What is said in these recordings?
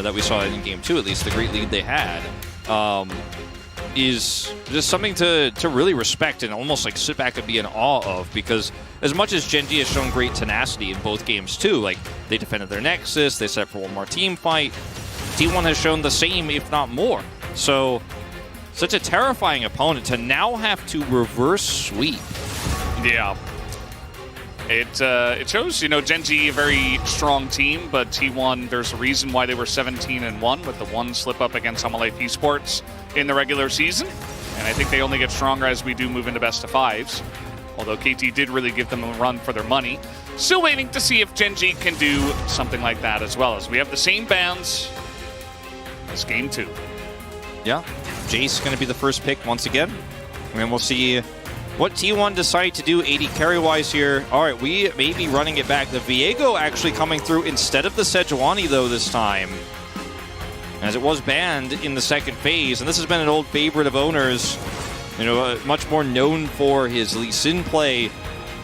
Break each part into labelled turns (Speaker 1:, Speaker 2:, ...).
Speaker 1: that we saw in Game 2, at least the great lead they had, is just something to really respect and almost like sit back and be in awe of, because as much as GENG has shown great tenacity in both games too, like they defended their Nexus, they set up for one more team fight, T1 has shown the same, if not more. So such a terrifying opponent to now have to reverse sweep.
Speaker 2: Yeah. It shows, you know, GENG a very strong team, but T1, there's a reason why they were 17-1 with the one slip up against Life Esports in the regular season. And I think they only get stronger as we do move into best of fives. Although KT did really give them a run for their money. Still waiting to see if GENG can do something like that as well, as we have the same bans as Game 2.
Speaker 1: Yeah, Jace going to be the first pick once again. And then we'll see what T1 decide to do AD carry-wise here. All right, we may be running it back. The Viego actually coming through instead of the Sejuani, though, this time, as it was banned in the second phase. And this has been an old favorite of Owners, you know, much more known for his Lee Sin play.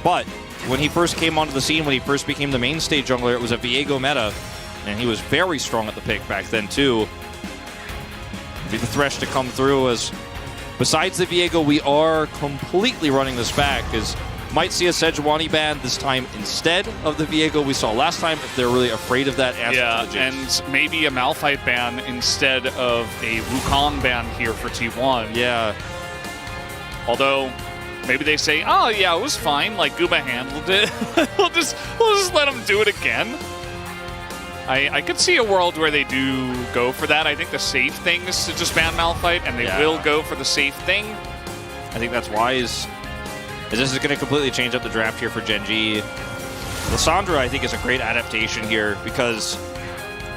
Speaker 1: But when he first came onto the scene, when he first became the mainstay jungler, it was a Viego meta, and he was very strong at the pick back then, too. Be the Thresh to come through, as besides the Viego, we are completely running this back, as might see a Sejuani ban this time instead of the Viego we saw last time, if they're really afraid of that.
Speaker 2: Yeah, and maybe a Malphite ban instead of a Wukong ban here for T1.
Speaker 1: Yeah.
Speaker 2: Although, maybe they say, oh yeah, it was fine, like Guba handled it. we'll just let them do it again. I could see a world where they do go for that. I think the safe thing is to just ban Malphite, and they will go for the safe thing.
Speaker 1: I think that's wise, as this is going to completely change up the draft here for GENG. Lissandra, I think, is a great adaptation here, because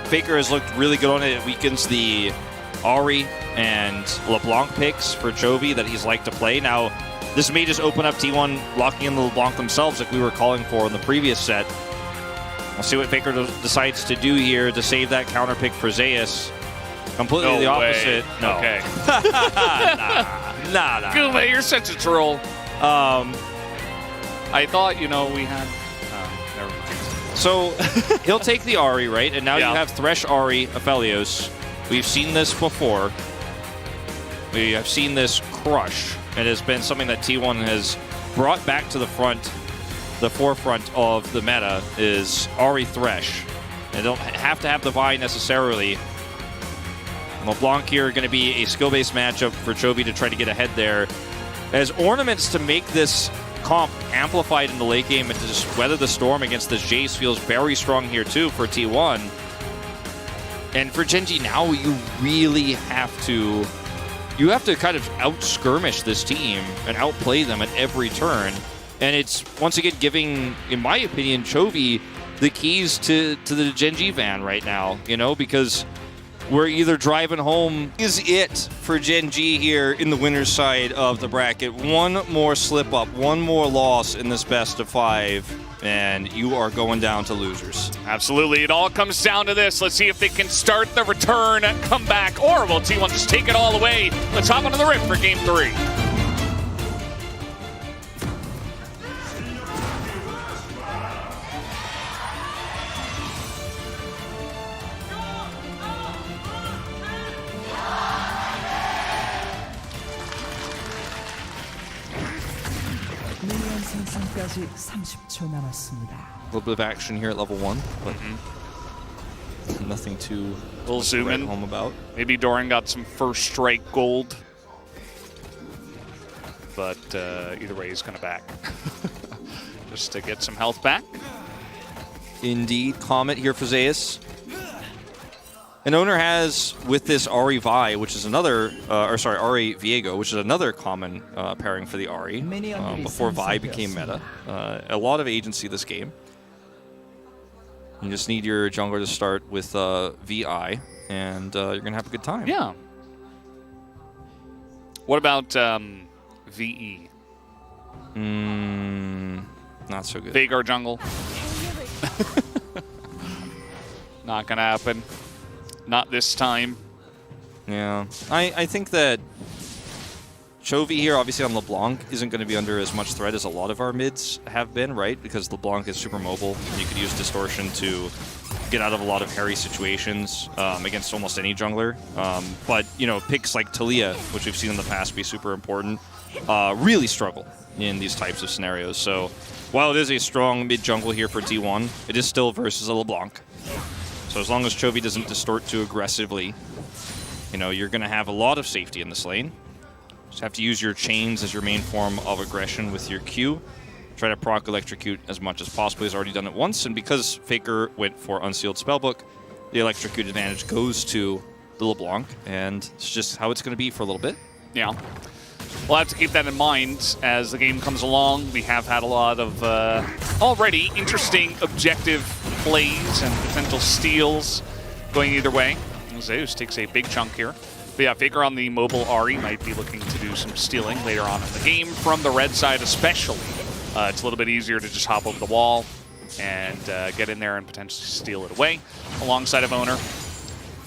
Speaker 1: Faker has looked really good on it. It weakens the Ahri and LeBlanc picks for Chovy that he's liked to play. Now, this may just open up T1 locking in the LeBlanc themselves, like we were calling for in the previous set. We'll see what Faker decides to do here to save that counter pick for Zeus. Completely the opposite. No.
Speaker 2: Okay.
Speaker 1: Nah.
Speaker 2: Guba, you're such a troll. I thought, you know, we had... never mind.
Speaker 1: So, he'll take the Ahri, right? And now you have Thresh, Ahri, Aphelios. We've seen this before. We have seen this crush. It has been something that T1 has brought back to the forefront of the meta, is Ahri Thresh. They don't have to have the Vi necessarily. LeBlanc here going to be a skill-based matchup for Chovy to try to get ahead there. As ornaments to make this comp amplified in the late game and to just weather the storm against this Jace feels very strong here too for T1. And for GENG now, you really have to kind of out-skirmish this team and outplay them at every turn. And it's, once again, giving, in my opinion, Chovy the keys to the GENG van right now, you know, because we're either driving home. Is it for GENG here in the winner's side of the bracket? One more slip up, one more loss in this best of 5, and you are going down to losers.
Speaker 2: Absolutely. It all comes down to this. Let's see if they can start the return, come back, or will T1 just take it all away? Let's hop onto the rip for Game 3.
Speaker 3: 생성까지 30초 남았습니다.
Speaker 1: A little bit of action here at level 1, but nothing too
Speaker 2: We'll zoom in.
Speaker 1: home about.
Speaker 2: Maybe Doran got some first strike gold. But either way, he's going to back. Just to get some health back.
Speaker 1: Indeed. Comet here for Zeus. And Owner has, with this Ahri Vi, which is another, Ahri Viego, which is another common pairing for the Ahri, before Vi became meta. A lot of agency this game. You just need your jungler to start with VI, and you're going to have a good time.
Speaker 2: Yeah. What about VE?
Speaker 1: Not so good.
Speaker 2: Veigar jungle. Not going to happen. Not this time.
Speaker 1: Yeah. I think that Chovy here, obviously on LeBlanc, isn't going to be under as much threat as a lot of our mids have been, right? Because LeBlanc is super mobile, and you could use Distortion to get out of a lot of hairy situations against almost any jungler. But, you know, picks like Talia, which we've seen in the past be super important, really struggle in these types of scenarios. So while it is a strong mid-jungle here for T1, it is still versus a LeBlanc. So as long as Chovy doesn't distort too aggressively, you know, you're going to have a lot of safety in this lane. Just have to use your chains as your main form of aggression with your Q. Try to proc electrocute as much as possible. He's already done it once, and because Faker went for Unsealed Spellbook, the electrocute advantage goes to the LeBlanc, and it's just how it's going to be for a little bit.
Speaker 2: Yeah. We'll have to keep that in mind as the game comes along. We have had a lot of already interesting objective plays and potential steals going either way. Zeus takes a big chunk here. But yeah, Faker on the mobile Ahri might be looking to do some stealing later on in the game. From the red side especially, it's a little bit easier to just hop over the wall and get in there and potentially steal it away alongside of Owner.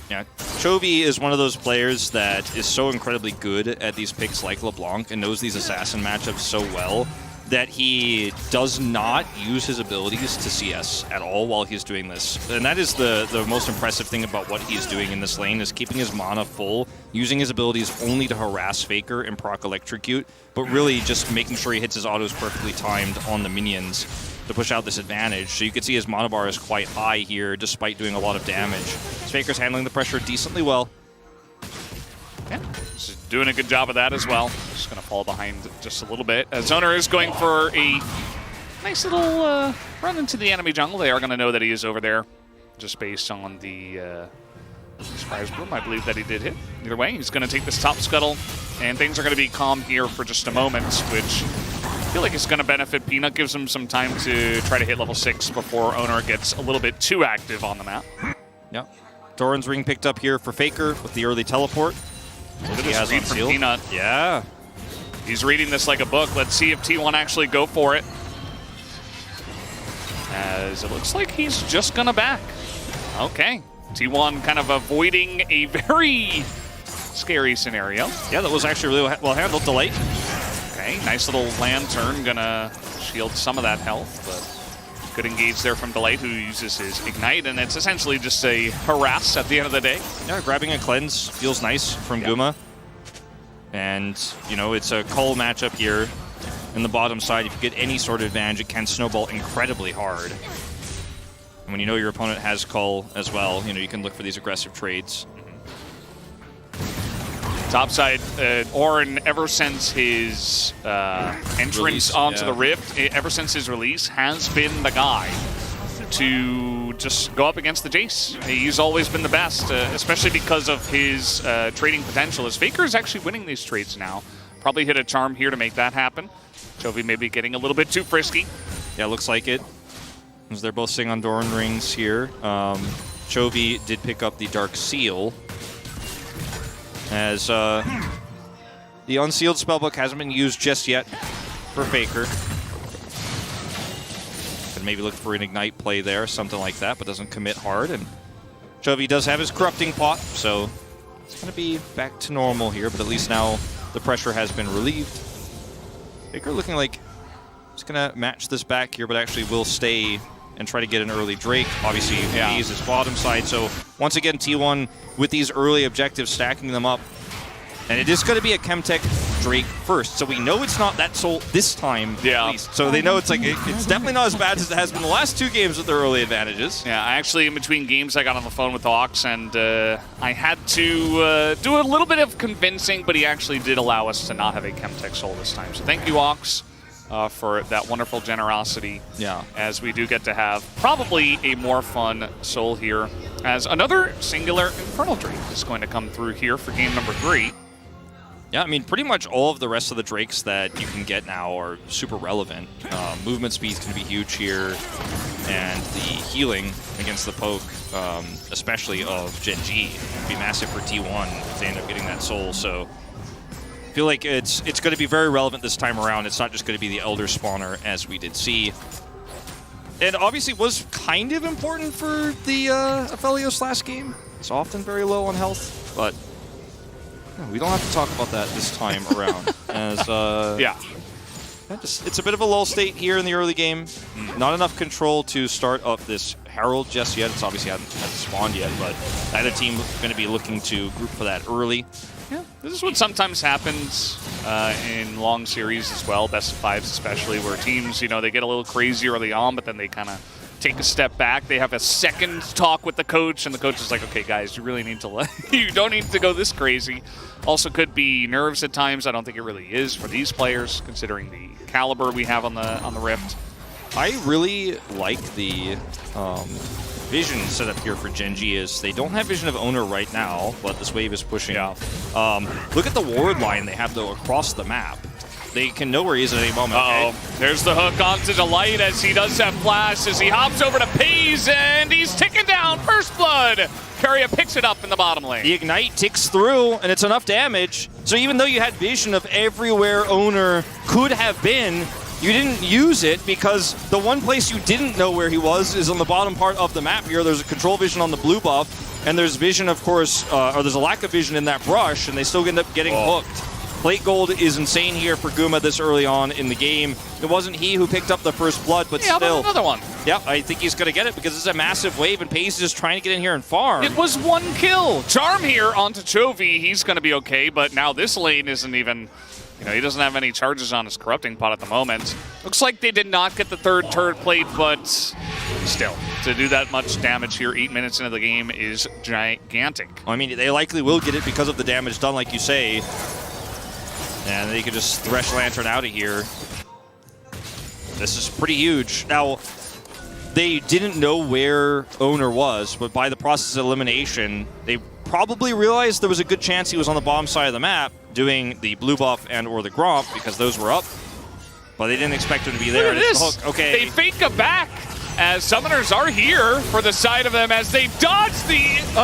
Speaker 1: Yeah, Chovy is one of those players that is so incredibly good at these picks like LeBlanc and knows these assassin matchups so well that he does not use his abilities to CS at all while he's doing this. And that is the most impressive thing about what he's doing in this lane, is keeping his mana full, using his abilities only to harass Faker and proc electrocute, but really just making sure he hits his autos perfectly timed on the minions to push out this advantage. So you can see his mana bar is quite high here despite doing a lot of damage. Faker's handling the pressure decently well.
Speaker 2: Yeah, just doing a good job of that as well. Just going to fall behind just a little bit. As Owner is going for a nice little run into the enemy jungle. They are going to know that he is over there just based on the surprise boom. I believe that he did hit. Either way, he's going to take this top scuttle, and things are going to be calm here for just a moment, which I feel like it's going to benefit Peanut. Gives him some time to try to hit level 6 before Owner gets a little bit too active on the map.
Speaker 1: Yeah. Doran's ring picked up here for Faker with the early teleport.
Speaker 2: Look at this read from Peanut.
Speaker 1: Yeah.
Speaker 2: He's reading this like a book. Let's see if T1 actually go for it. As it looks like he's just going to back. Okay. T1 kind of avoiding a very scary scenario.
Speaker 1: Yeah, that was actually really well handled. Delay.
Speaker 2: Okay, nice little lantern. Going to shield some of that health, but good engage there from Delay, who uses his Ignite, and it's essentially just a harass at the end of the day.
Speaker 1: Yeah, grabbing a cleanse feels nice from Guma. And, you know, it's a Cull matchup here in the bottom side. If you get any sort of advantage, it can snowball incredibly hard. And when you know your opponent has Cull as well, you know, you can look for these aggressive trades.
Speaker 2: Topside, Orin, ever since his entrance onto the Rift, ever since his release, has been the guy to just go up against the Jace. He's always been the best, especially because of his trading potential. As Faker is actually winning these trades now. Probably hit a charm here to make that happen. Chovy maybe getting a little bit too frisky.
Speaker 1: Yeah, looks like it. As they're both sitting on Doran rings here. Chovy did pick up the Dark Seal. As the Unsealed Spellbook hasn't been used just yet for Faker. Could maybe look for an Ignite play there, something like that, but doesn't commit hard. And Chovy does have his Corrupting Pot, so it's going to be back to normal here, but at least now the pressure has been relieved. Faker looking like he's going to match this back here, but actually will stay and try to get an early Drake. Obviously, he is his bottom side. So once again, T1 with these early objectives, stacking them up. And it is going to be a Chemtech Drake first. So we know it's not that soul this time, at least. So they know it's like it's definitely not as bad as it has been the last two games with their early advantages.
Speaker 2: Yeah, I actually, in between games, I got on the phone with Ox, and I had to do a little bit of convincing, but he actually did allow us to not have a Chemtech soul this time. So thank you, Ox. For that wonderful generosity, as we do get to have probably a more fun soul here, as another singular Infernal Drake is going to come through here for game number 3.
Speaker 1: Yeah, I mean, pretty much all of the rest of the Drakes that you can get now are super relevant. Movement speed is going to be huge here, and the healing against the poke, especially of GENG, will be massive for T1 if they end up getting that soul. So I feel like it's going to be very relevant this time around. It's not just going to be the Elder Spawner, as we did see. It obviously was kind of important for the Aphelios last game. It's often very low on health, but we don't have to talk about that this time around. As it's a bit of a lull state here in the early game. Not enough control to start up this Herald just yet. It's obviously hasn't spawned yet, but either team going to be looking to group for that early.
Speaker 2: Yeah, this is what sometimes happens in long series as well, best of fives especially, where teams, you know, they get a little crazy early on, but then they kind of take a step back. They have a second talk with the coach, and the coach is like, okay, guys, you really need to you don't need to go this crazy. Also could be nerves at times. I don't think it really is for these players, considering the caliber we have on the Rift.
Speaker 1: I really like the vision set up here for GENG. Is they don't have vision of owner right now, but this wave is pushing.
Speaker 2: Yeah.
Speaker 1: Look at the ward line they have, though, across the map. They can know where he is at any moment.
Speaker 2: Uh-oh.
Speaker 1: Okay?
Speaker 2: There's the hook onto Delight as he does have flash, as he hops over to Pays, and he's ticking down. First blood. KERIA picks it up in the bottom lane.
Speaker 1: The Ignite ticks through, and it's enough damage. So even though you had vision of everywhere owner could have been, you didn't use it because the one place you didn't know where he was is on the bottom part of the map here. There's a control vision on the blue buff, and there's vision, of course, or there's a lack of vision in that brush, and they still end up getting hooked. Plate gold is insane here for Guma this early on in the game. It wasn't he who picked up the first blood, but
Speaker 2: yeah,
Speaker 1: still.
Speaker 2: Another one.
Speaker 1: Yeah, I think he's going to get it because it's a massive wave, and Pays is just trying to get in here and farm.
Speaker 2: It was one kill. Charm here onto Chovy. He's going to be okay, but now this lane isn't even... You know, he doesn't have any charges on his corrupting pot at the moment. Looks like they did not get the third turret plate, but still, to do that much damage here 8 minutes into the game is gigantic.
Speaker 1: I mean, they likely will get it because of the damage done, like you say. And they could just Thresh Lantern out of here. This is pretty huge. Now, they didn't know where owner was, but by the process of elimination, they probably realized there was a good chance he was on the bottom side of the map doing the blue buff and or the Gromp because those were up. But they didn't expect him to be there.
Speaker 2: Look at this.
Speaker 1: The hook. Okay.
Speaker 2: They fake a back as summoners are here for the side of them as they dodge the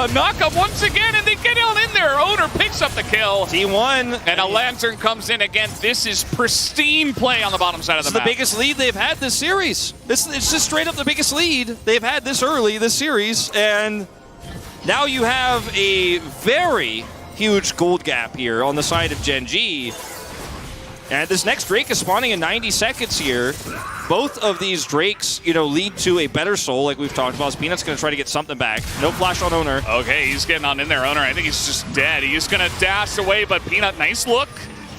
Speaker 2: knockup once again, and they get on in there. Owner picks up the kill.
Speaker 1: T1.
Speaker 2: And a Lantern comes in again. This is pristine play on the bottom side of the map.
Speaker 1: It's the biggest lead they've had this series. It's just straight up the biggest lead they've had this early this series, and now you have a very huge gold gap here on the side of GENG. And this next Drake is spawning in 90 seconds here. Both of these Drakes, you know, lead to a better soul, like we've talked about. Peanut's going to try to get something back. No flash on owner.
Speaker 2: Okay, he's getting on in there. Owner, I think he's just dead. He's going to dash away, but Peanut, nice look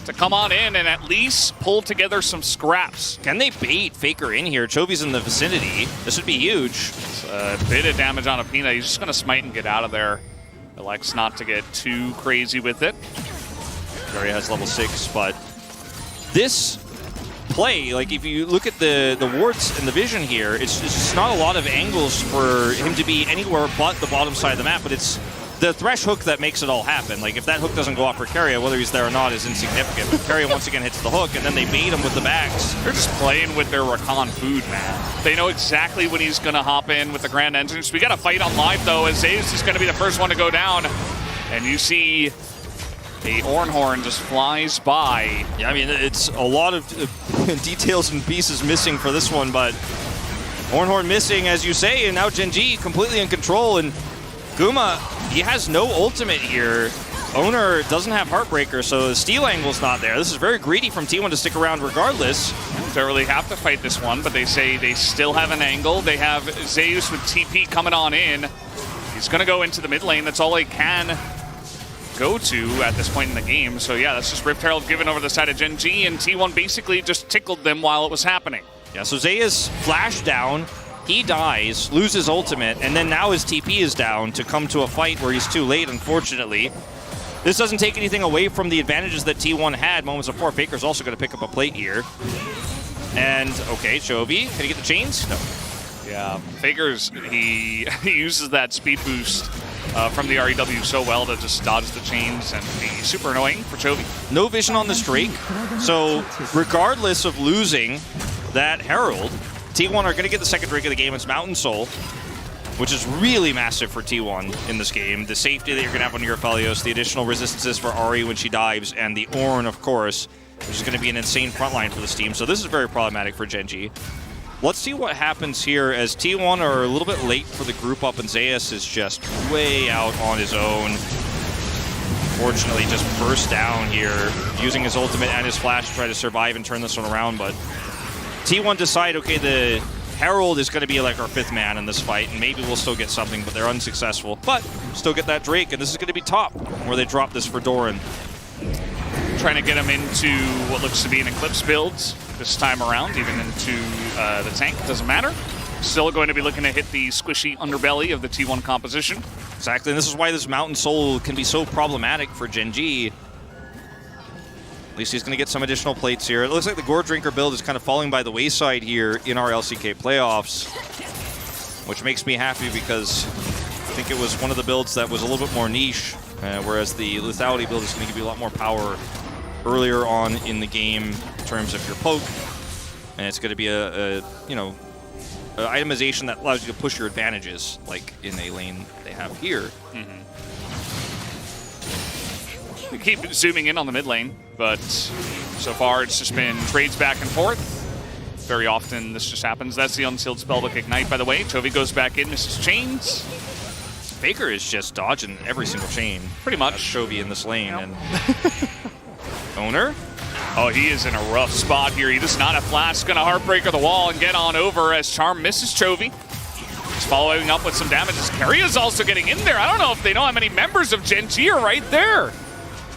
Speaker 2: to come on in and at least pull together some scraps.
Speaker 1: Can they bait Faker in here? Chovy's in the vicinity. This would be huge.
Speaker 2: It's a bit of damage on a Peanut. He's just going to smite and get out of there. Elects not to get too crazy with it.
Speaker 1: KERIA has level 6, but this play, like if you look at the wards and the vision here, it's just not a lot of angles for him to be anywhere but the bottom side of the map, but it's the Thresh hook that makes it all happen. Like if that hook doesn't go off for KERIA, whether he's there or not is insignificant. But KERIA once again hits the hook, and then they bait him with the backs.
Speaker 2: They're just playing with their Rakan food, man. They know exactly when he's going to hop in with the Grand Entrance. We got a fight on live, though, as Zeus is going to be the first one to go down. And you see a Ornhorn just flies by.
Speaker 1: Yeah, I mean, it's a lot of details and pieces missing for this one, but Ornhorn missing, as you say, and now GENG completely in control, and Guma, he has no ultimate here. Owner doesn't have Heartbreaker, so the steal angle's not there. This is very greedy from T1 to stick around regardless.
Speaker 2: Don't really have to fight this one, but they say they still have an angle. They have Zeus with TP coming on in. He's going to go into the mid lane. That's all he can go to at this point in the game. So yeah, that's just Rift Herald given over the side of GENG, and T1 basically just tickled them while it was happening.
Speaker 1: Yeah, so Zeus flashed down. He dies, loses ultimate, and then now his TP is down to come to a fight where he's too late, unfortunately. This doesn't take anything away from the advantages that T1 had moments before. Faker's also going to pick up a plate here. And, okay, Chovy, can he get the chains? No.
Speaker 2: Yeah, Faker's, he uses that speed boost from the REW so well to just dodge the chains and be super annoying for Chovy.
Speaker 1: No vision on this Drake, so regardless of losing that Herald, T1 are going to get the second Drake of the game. It's Mountain Soul, which is really massive for T1 in this game. The safety that you're going to have on your Aphelios, the additional resistances for Ahri when she dives, and the Ornn, of course, which is going to be an insane frontline for this team. So this is very problematic for GENG. Let's see what happens here as T1 are a little bit late for the group up, and Zeus is just way out on his own. Fortunately, just burst down here, using his ultimate and his flash to try to survive and turn this one around, but T1 decide, okay, the Herald is going to be like our 5th man in this fight, and maybe we'll still get something, but they're unsuccessful. But still get that Drake, and this is going to be top, where they drop this for Doran.
Speaker 2: Trying to get him into what looks to be an Eclipse build this time around, even into the tank. Doesn't matter. Still going to be looking to hit the squishy underbelly of the T1 composition.
Speaker 1: Exactly, and this is why this Mountain Soul can be so problematic for GENG. At least he's going to get some additional plates here. It looks like the Gore Drinker build is kind of falling by the wayside here in our LCK playoffs, which makes me happy because I think it was one of the builds that was a little bit more niche, whereas the Lethality build is going to give you a lot more power earlier on in the game in terms of your poke, and it's going to be a itemization that allows you to push your advantages, like in a lane they have here.
Speaker 2: We keep zooming in on the mid lane, but so far it's just been trades back and forth. Very often this just happens. That's the unsealed spellbook Ignite, by the way. Chovy goes back in, misses chains.
Speaker 1: Faker is just dodging every single chain.
Speaker 2: Pretty much.
Speaker 1: Chovy in this lane. And Owner?
Speaker 2: Oh, he is in a rough spot here. He does not have flash. Gonna Heartbreaker the wall and get on over as Charm misses Chovy. He's following up with some damage as KERIA's also getting in there. I don't know if they know how many members of GENG are right there.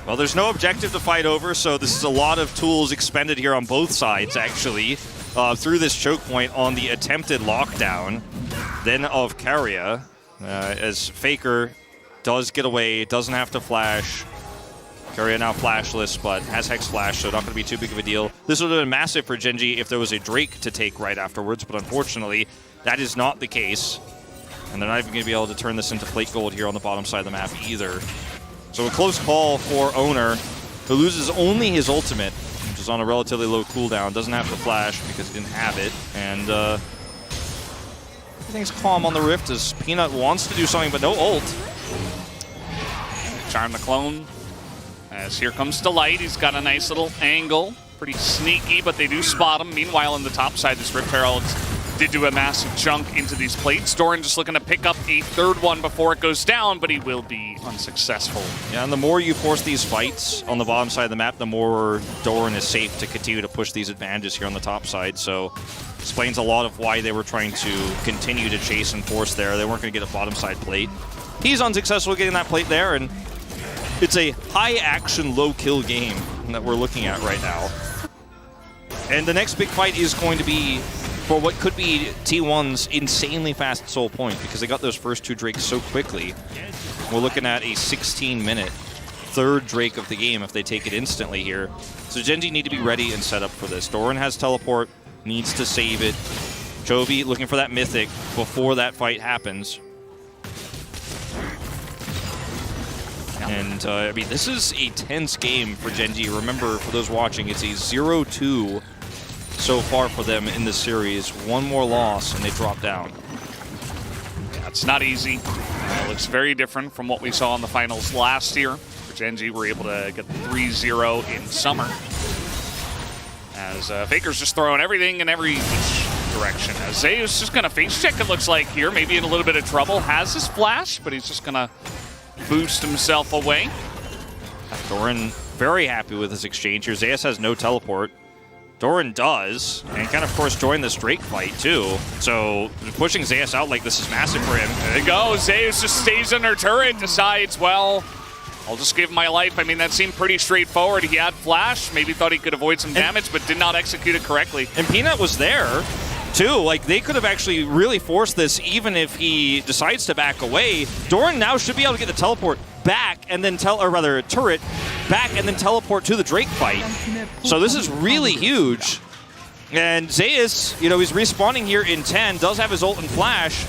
Speaker 1: Well, there's no objective to fight over, so this is a lot of tools expended here on both sides, actually, through this choke point on the attempted lockdown, then of KERIA, as Faker does get away, doesn't have to flash. KERIA now flashless, but has Hex Flash, so not going to be too big of a deal. This would have been massive for GENG if there was a Drake to take right afterwards, but unfortunately, that is not the case. And they're not even going to be able to turn this into plate gold here on the bottom side of the map either. So a close call for Owner, who loses only his ultimate, which is on a relatively low cooldown. Doesn't have to flash because he didn't have it. And everything's calm on the Rift as Peanut wants to do something, but no ult.
Speaker 2: Charm the clone. As here comes Delight. He's got a nice little angle. Pretty sneaky, but they do spot him. Meanwhile, on the top side, this Rift Herald did do a massive chunk into these plates. Doran just looking to pick up a 3rd one before it goes down, but he will be unsuccessful.
Speaker 1: Yeah, and the more you force these fights on the bottom side of the map, the more Doran is safe to continue to push these advantages here on the top side. So explains a lot of why they were trying to continue to chase and force there. They weren't going to get a bottom side plate. He's unsuccessful getting that plate there, and it's a high-action, low-kill game that we're looking at right now. And the next big fight is going to be for what could be T1's insanely fast soul point, because they got those first 2 Drakes so quickly. We're looking at a 16-minute 3rd Drake of the game if they take it instantly here. So GENG need to be ready and set up for this. Doran has teleport, needs to save it. Chovy looking for that mythic before that fight happens. And, I mean, this is a tense game for GENG. Remember, for those watching, it's a 0-2 so far for them in this series. One more loss, and they drop down.
Speaker 2: Yeah, it's not easy. It looks very different from what we saw in the finals last year. For GENG, were able to get 3-0 in summer. As Faker's just throwing everything in every direction. As Zeus just going to face check, it looks like here. Maybe in a little bit of trouble. Has his flash, but he's just going to boost himself away.
Speaker 1: Doran very happy with his exchange here. Zeus has no teleport. Doran does, and can of course join this Drake fight too. So pushing Zeus out like this is massive for him.
Speaker 2: There you go. Zeus just stays under turret, decides, well, I'll just give my life. I mean, that seemed pretty straightforward. He had flash, maybe thought he could avoid some damage, but did not execute it correctly.
Speaker 1: And Peanut was there too. Like, they could have actually really forced this even if he decides to back away. Doran now should be able to get the teleport back and then turret back and then teleport to the Drake fight. So this is really huge. And Zeus, you know, he's respawning here in 10, does have his ult and flash.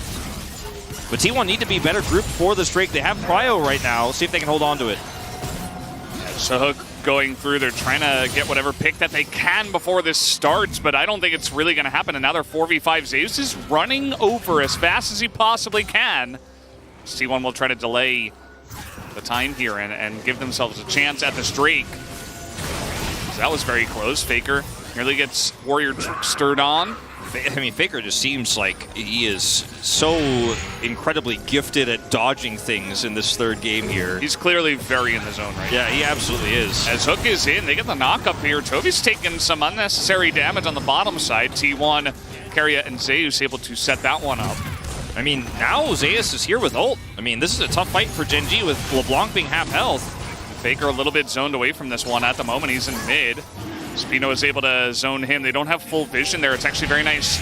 Speaker 1: But T1 need to be better grouped for this Drake. They have Cryo right now. See if they can hold on to it.
Speaker 2: So Hook going through, they're trying to get whatever pick that they can before this starts, but I don't think it's really going to happen. And now they're 4v5. Zeus is running over as fast as he possibly can. T1 will try to delay the time here and give themselves a chance at this Drake. So that was very close. Faker nearly gets Warrior stirred on.
Speaker 1: I mean, Faker just seems like he is so incredibly gifted at dodging things in this 3rd game here.
Speaker 2: He's clearly very in the zone right now.
Speaker 1: Yeah, he absolutely is.
Speaker 2: As Hook is in, they get the knock up here. Toby's taking some unnecessary damage on the bottom side. T1 KERIA and Zeus able to set that one up.
Speaker 1: I mean, now Zeus is here with ult. I mean, this is a tough fight for GENG with LeBlanc being half health.
Speaker 2: Faker a little bit zoned away from this one at the moment. He's in mid. Spino is able to zone him. They don't have full vision there. It's actually very nice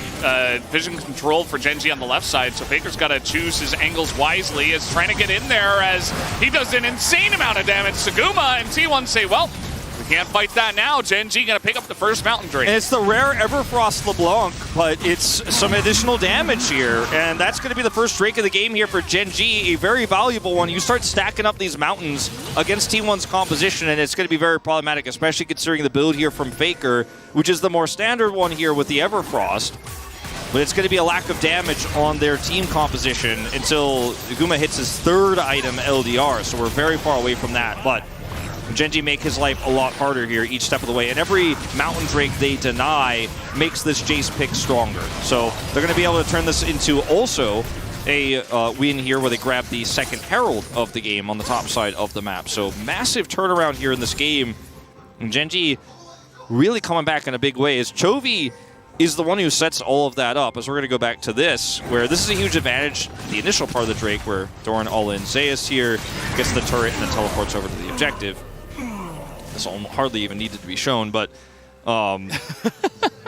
Speaker 2: vision control for GENG on the left side, so Faker's got to choose his angles wisely. Is trying to get in there as he does an insane amount of damage to Guma, and T1 say, well, we can't fight that now. GENG gonna pick up the first Mountain Drake.
Speaker 1: And it's the rare Everfrost LeBlanc, but it's some additional damage here, and that's gonna be the first Drake of the game here for GENG, a very valuable one. You start stacking up these mountains against T1's composition, and it's gonna be very problematic, especially considering the build here from Faker, which is the more standard one here with the Everfrost. But it's going to be a lack of damage on their team composition until Guma hits his third item, LDR, so we're very far away from that. But GENG make his life a lot harder here each step of the way, and every Mountain Drake they deny makes this Jace pick stronger. So they're going to be able to turn this into also a win here where they grab the second Herald of the game on the top side of the map. So massive turnaround here in this game. And GENG really coming back in a big way as Chovy is the one who sets all of that up, as we're going to go back to this, where this is a huge advantage, the initial part of the Drake, where Doran all-in Zeus here, gets the turret and then teleports over to the objective. This hardly even needed to be shown, but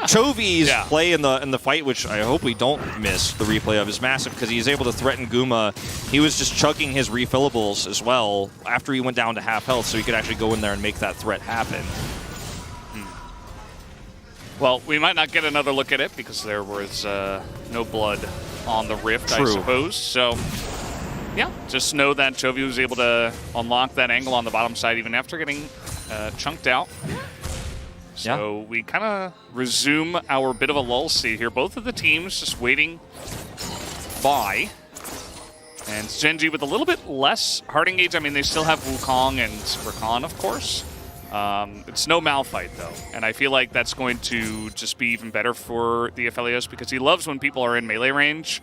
Speaker 1: Chovy's play in the fight, which I hope we don't miss the replay of, is massive because he's able to threaten Guma. He was just chugging his refillables as well after he went down to half health, so he could actually go in there and make that threat happen.
Speaker 2: Well, we might not get another look at it because there was no blood on the Rift,
Speaker 1: True.
Speaker 2: I suppose. So, yeah, just know that Chovy was able to unlock that angle on the bottom side even after getting chunked out. So we kind of resume our bit of a lull state here. Both of the teams just waiting by. And GENG with a little bit less hard engage. I mean, they still have Wukong and Rakan, of course. It's no Malphite, though, and I feel like that's going to just be even better for the Aphelios because he loves when people are in melee range,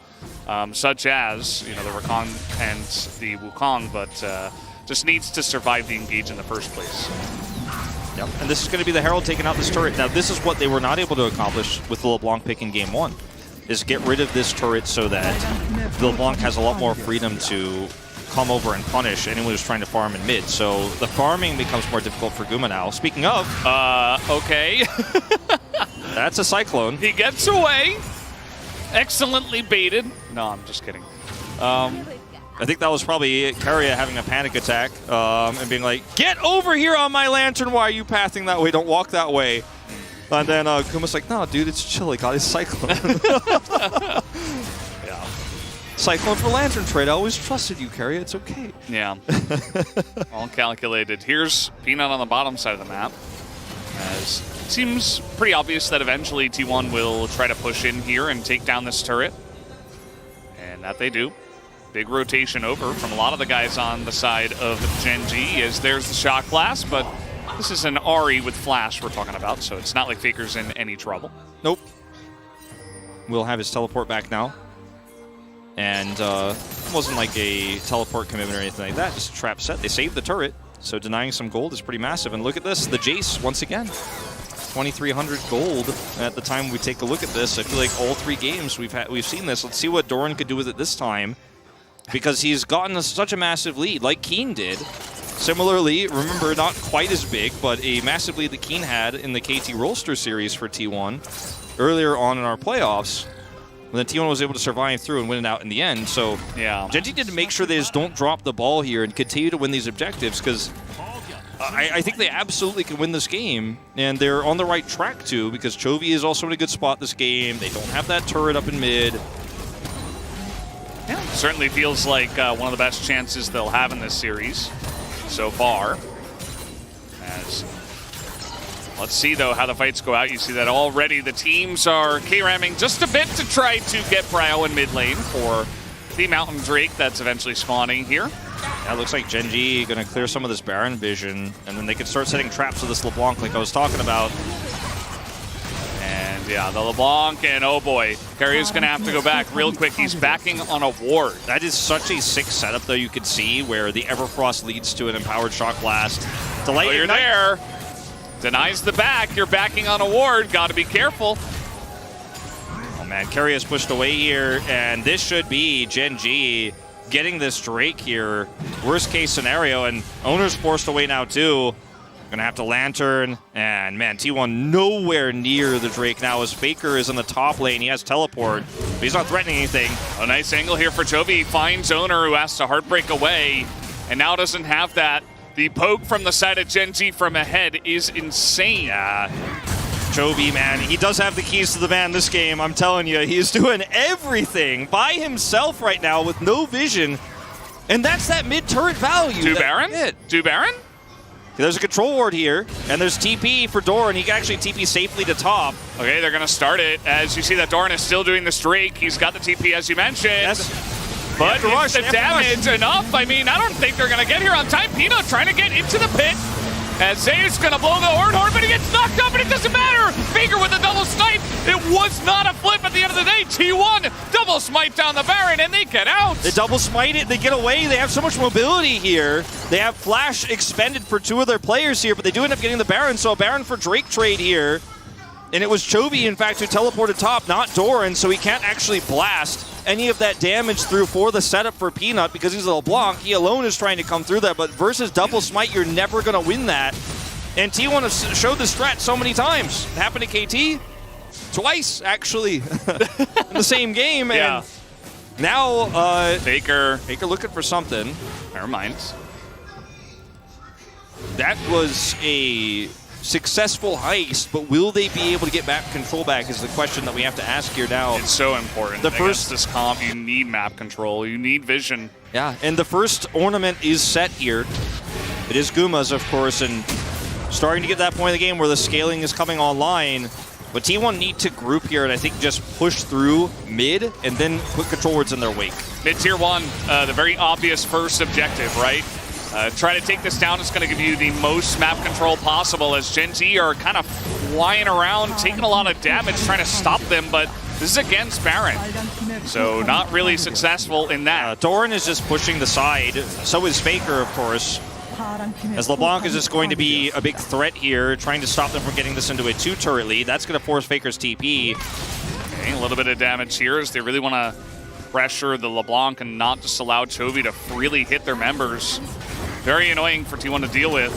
Speaker 2: such as, you know, the Rakan and the Wukong, but just needs to survive the engage in the first place.
Speaker 1: Yep. And this is going to be the Herald taking out this turret. Now, this is what they were not able to accomplish with the LeBlanc pick in Game 1, is get rid of this turret so that the LeBlanc has a lot more freedom to come over and punish anyone who's trying to farm in mid. So the farming becomes more difficult for Guma now. Speaking of...
Speaker 2: okay.
Speaker 1: That's a Cyclone.
Speaker 2: He gets away. Excellently baited. No, I'm just kidding.
Speaker 1: I think that was probably KERIA having a panic attack and being like, get over here on my lantern, why are you pathing that way? Don't walk that way. And then Guma's like, no, dude, it's chill. He got his Cyclone.
Speaker 2: Yeah.
Speaker 1: Cyclone for lantern trade. I always trusted you, KERIA. It's okay.
Speaker 2: Yeah. All calculated. Here's Peanut on the bottom side of the map. As it seems pretty obvious that eventually T1 will try to push in here and take down this turret. And that they do. Big rotation over from a lot of the guys on the side of GENG as there's the shot class, but this is an Ahri with flash we're talking about, so it's not like Faker's in any trouble.
Speaker 1: Nope. We'll have his teleport back now. And it wasn't like a teleport commitment or anything like that, just a trap set. They saved the turret, so denying some gold is pretty massive. And look at this, the Jace, once again. 2,300 gold at the time we take a look at this. I feel like all three games we've seen this. Let's see what Doran could do with it this time, because he's gotten such a massive lead, like Keen did. Similarly, remember, not quite as big, but a massive lead that Keen had in the KT Rollster series for T1 earlier on in our playoffs. And then T1 was able to survive through and win it out in the end. So
Speaker 2: yeah,
Speaker 1: GENG did to make sure they just don't drop the ball here and continue to win these objectives, because I think they absolutely can win this game, and they're on the right track too, because Chovy is also in a good spot this game. They don't have that turret up in mid.
Speaker 2: Yeah, certainly feels like one of the best chances they'll have in this series so far. As let's see, though, how the fights go out. You see that already the teams are K-ramming just a bit to try to get Bryo in mid lane for the Mountain Drake that's eventually spawning here.
Speaker 1: Yeah, it looks like GENG going to clear some of this Baron vision, and then they can start setting traps with this LeBlanc like I was talking about.
Speaker 2: And yeah, the LeBlanc, and oh boy, KERIA's going to have to go back real quick. He's backing on a ward.
Speaker 1: That is such a sick setup, though. You could see where the Everfrost leads to an empowered Shock Blast.
Speaker 2: Oh, you're there. Denies the back. You're backing on a ward. Got to be careful.
Speaker 1: Oh man, KERIA is pushed away here, and this should be GENG getting this Drake here. Worst case scenario, and Owner's forced away now too. Gonna have to Lantern, and man, T1 nowhere near the Drake now as Faker is in the top lane. He has teleport, but he's not threatening anything.
Speaker 2: A nice angle here for Chovy. Finds Owner, who has to heartbreak away, and now doesn't have that. The poke from the side of GENG from ahead is insane.
Speaker 1: Yeah. Chovy, man, he does have the keys to the van this game. I'm telling you, he's doing everything by himself right now with no vision. And that's that mid-turret value.
Speaker 2: Do Baron? Do Baron?
Speaker 1: There's a control ward here, and there's TP for Doran. He can actually TP safely to top.
Speaker 2: Okay, they're going to start it. As you see that Doran is still doing this Drake. He's got the TP, as you mentioned.
Speaker 1: Yes.
Speaker 2: But is the damage enough? I mean, I don't think they're going to get here on time. Peanut trying to get into the pit. As Zeus going to blow the Horde, but he gets knocked up, and it doesn't matter. Faker with a double snipe. It was not a flip at the end of the day. T1 double smite down the Baron, and they get out.
Speaker 1: They double smite it, they get away. They have so much mobility here. They have Flash expended for 2 of their players here, but they do end up getting the Baron, so a Baron for Drake trade here. And it was Chovy, in fact, who teleported top, not Doran, so he can't actually blast any of that damage through for the setup for Peanut because he's a LeBlanc. He alone is trying to come through that, but versus double smite, you're never going to win that. And T1 has showed the strat so many times. It happened to KT twice, actually, in the same game.
Speaker 2: Yeah.
Speaker 1: And now
Speaker 2: Faker
Speaker 1: looking for something.
Speaker 2: Never mind.
Speaker 1: That was a successful heist, but will they be able to get map control back is the question that we have to ask here now.
Speaker 2: It's so important.
Speaker 1: The first
Speaker 2: this comp, you need map control, you need vision.
Speaker 1: Yeah, and the first ornament is set here. It is Guma's, of course, and starting to get that point in the game where the scaling is coming online. But T1 need to group here and I think just push through mid and then put control wards in their wake.
Speaker 2: Mid tier 1, the very obvious first objective, right? Try to take this down. It's going to give you the most map control possible as GENG are kind of flying around, taking a lot of damage, trying to stop them, but this is against Baron. So not really successful in that.
Speaker 1: Doran is just pushing the side. So is Faker, of course. As LeBlanc is just going to be a big threat here, trying to stop them from getting this into a 2-turret lead. That's going to force Faker's TP.
Speaker 2: Okay, a little bit of damage here as they really want to pressure the LeBlanc and not just allow Chovy to freely hit their members. Very annoying for T1 to deal with.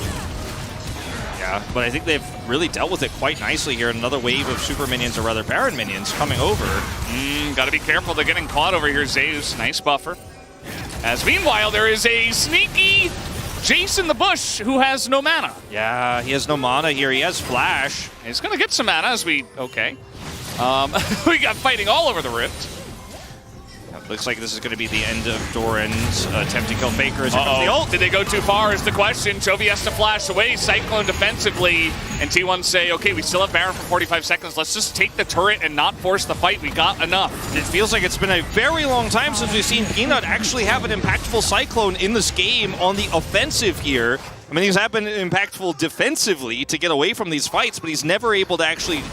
Speaker 1: Yeah, but I think they've really dealt with it quite nicely here. Another wave of super minions, or rather Baron minions, coming over.
Speaker 2: Gotta be careful. They're getting caught over here. Zeus, nice buffer. As meanwhile, there is a sneaky Jace in the bush who has no mana.
Speaker 1: Yeah, he has no mana here. He has Flash.
Speaker 2: He's gonna get some mana as we... Okay. We got fighting all over the Rift.
Speaker 1: Looks like this is going to be the end of Doran's attempt to kill Faker. As the ult.
Speaker 2: Did they go too far is the question. Chovy has to flash away. Cyclone defensively. And T1 say, okay, we still have Baron for 45 seconds. Let's just take the turret and not force the fight. We got enough.
Speaker 1: It feels like it's been a very long time since we've seen Peanut actually have an impactful Cyclone in this game on the offensive here. I mean, he's been impactful defensively to get away from these fights, but he's never able to actually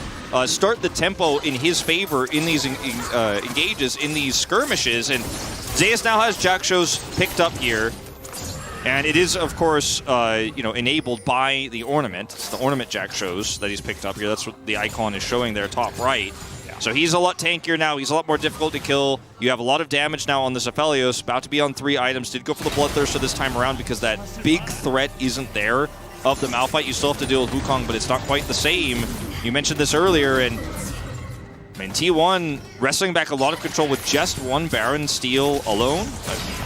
Speaker 1: start the tempo in his favor in these engages, in these skirmishes. And Zeus now has Jak'Sho's picked up here. And it is, of course, enabled by the ornament. It's the ornament Jak'Sho's that he's picked up here. That's what the icon is showing there, top right. Yeah. So he's a lot tankier now. He's a lot more difficult to kill. You have a lot of damage now on this Aphelios. About to be on 3 items. Did go for the Bloodthirster this time around because that big threat isn't there of the Malphite. You still have to deal with Wukong, but it's not quite the same. You mentioned this earlier, and I mean, T1 wrestling back a lot of control with just one Baron steal alone.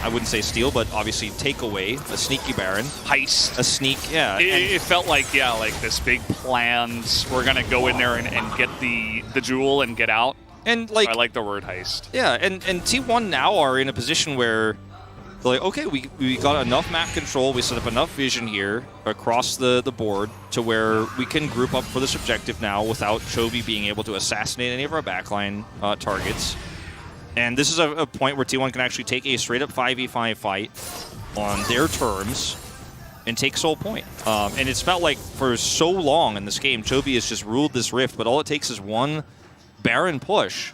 Speaker 1: I wouldn't say steal, but obviously take away a sneaky Baron.
Speaker 2: Heist.
Speaker 1: A sneak, yeah.
Speaker 2: It felt like, yeah, like this big plans. We're going to go in there and get the jewel and get out.
Speaker 1: And like,
Speaker 2: I like the word heist.
Speaker 1: Yeah, and T1 now are in a position where they're like, okay, we got enough map control, we set up enough vision here across the board to where we can group up for this objective now without Chovy being able to assassinate any of our backline targets. And this is a point where T1 can actually take a straight-up 5v5 fight on their terms and take Soul Point. And it's felt like for so long in this game, Chovy has just ruled this rift, but all it takes is one Baron push,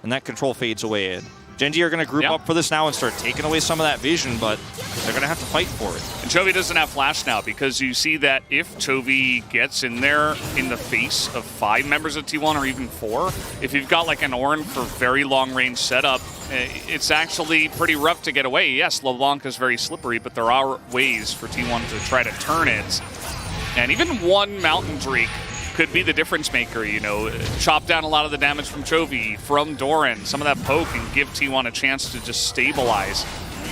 Speaker 1: and that control fades away in. GENG are going to group up for this now and start taking away some of that vision, but they're going to have to fight for it.
Speaker 2: And Chovy doesn't have flash now because you see that if Chovy gets in there in the face of 5 members of T1 or even 4, if you've got like an Ornn for very long range setup, it's actually pretty rough to get away. Yes, LeBlanc is very slippery, but there are ways for T1 to try to turn it. And even one Mountain Drake could be the difference maker, you know, chop down a lot of the damage from Chovy, from Doran, some of that poke, and give T1 a chance to just stabilize.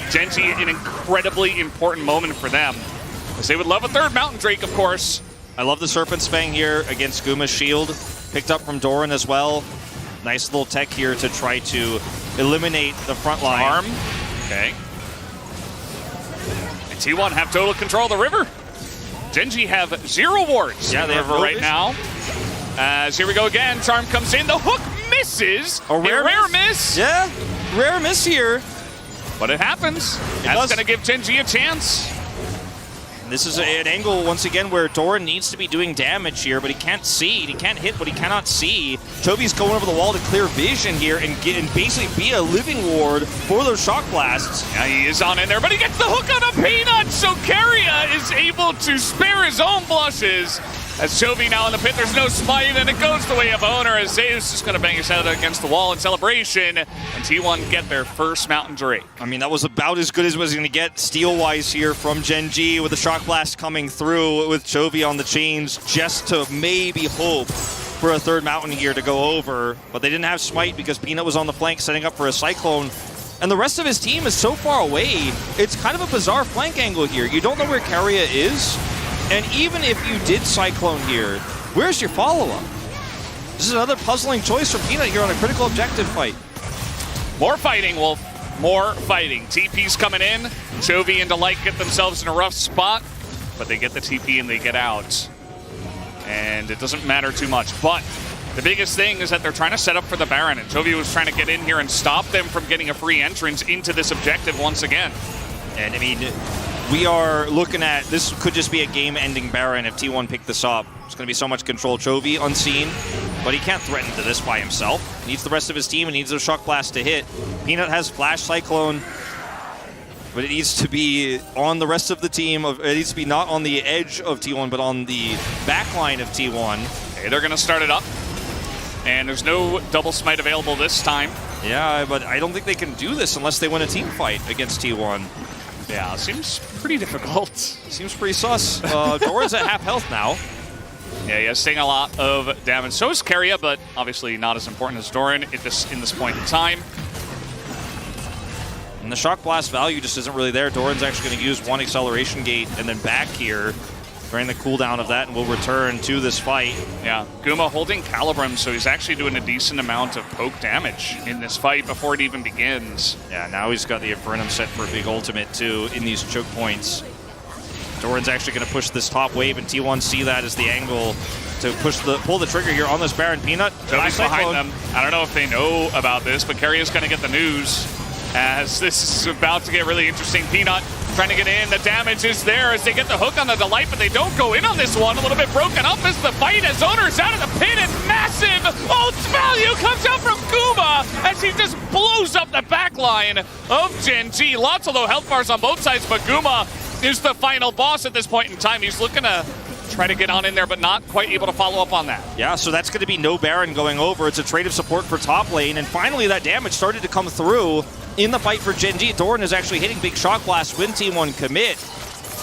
Speaker 2: GENG, an incredibly important moment for them, because they would love a 3rd Mountain Drake, of course.
Speaker 1: I love the Serpent Spang here against Guma's shield, picked up from Doran as well. Nice little tech here to try to eliminate the front line.
Speaker 2: Arm, okay. And T1 have total control of the river. GENG have 0 wards.
Speaker 1: Yeah, they have
Speaker 2: right now. As here we go again. Charm comes in. The hook misses.
Speaker 1: A rare
Speaker 2: miss.
Speaker 1: Yeah, rare miss here.
Speaker 2: But it happens. That's going to give GENG a chance.
Speaker 1: This is an angle, once again, where Doran needs to be doing damage here, but he can't see. He can't hit what he cannot see. Chovy's going over the wall to clear vision here and basically be a living ward for those shock blasts.
Speaker 2: Yeah, he is on in there, but he gets the hook on a Peanut, so KERIA is able to spare his own blushes. As Chovy now in the pit, there's no smite, and it goes the way of Owner, as Zeus is going to bang his head against the wall in celebration, and T1 get their first Mountain Drake.
Speaker 1: I mean, that was about as good as was going to get steel-wise here from GENG, with the shock blast coming through with Chovy on the chains, just to maybe hope for a 3rd Mountain here to go over. But they didn't have smite because Peanut was on the flank setting up for a Cyclone. And the rest of his team is so far away, it's kind of a bizarre flank angle here. You don't know where KERIA is. And even if you did Cyclone here, where's your follow-up? This is another puzzling choice from Peanut here on a critical objective fight.
Speaker 2: More fighting, Wolf. More fighting. TP's coming in. Chovy and Delight get themselves in a rough spot, but they get the TP and they get out. And it doesn't matter too much. But the biggest thing is that they're trying to set up for the Baron, and Chovy was trying to get in here and stop them from getting a free entrance into this objective once again.
Speaker 1: And I mean, we are looking at, this could just be a game-ending Baron if T1 picked this up. It's going to be so much control. Chovy unseen, but he can't threaten to this by himself. He needs the rest of his team and needs those shock blasts to hit. Peanut has Flash Cyclone, but it needs to be on the rest of the team. It needs to be not on the edge of T1, but on the back line of T1.
Speaker 2: Okay, they're going to start it up, and there's no double smite available this time.
Speaker 1: Yeah, but I don't think they can do this unless they win a team fight against T1.
Speaker 2: Yeah, seems pretty difficult.
Speaker 1: Seems pretty sus. Doran's at half health now.
Speaker 2: Yeah, he has taken a lot of damage. So is KERIA, but obviously not as important as Doran in this point in time.
Speaker 1: And the shock blast value just isn't really there. Doran's actually going to use 1 acceleration gate and then back here, during the cooldown of that, and we'll return to this fight.
Speaker 2: Yeah, Guma holding Calibrum, so he's actually doing a decent amount of poke damage in this fight before it even begins.
Speaker 1: Yeah, now he's got the Infernum set for a big ultimate too in these choke points. Doran's actually going to push this top wave, and T1 see that as the angle to pull the trigger here on this Baron. Peanut,
Speaker 2: Chovy's behind them. I don't know if they know about this, but KERIA's going to get the news as this is about to get really interesting. Peanut trying to get in. The damage is there as they get the hook on the Delight, but they don't go in on this one. A little bit broken up as the fight, as Owner's out of the pit, and massive ult value comes out from Guma as he just blows up the back line of GENG. Lots of low health bars on both sides, but Guma is the final boss at this point in time. He's looking to try to get on in there, but not quite able to follow up on that.
Speaker 1: Yeah, so that's going to be no Baron going over. It's a trade of support for top lane, and finally that damage started to come through in the fight for GENG. Doran is actually hitting big shock blasts when T1 commit.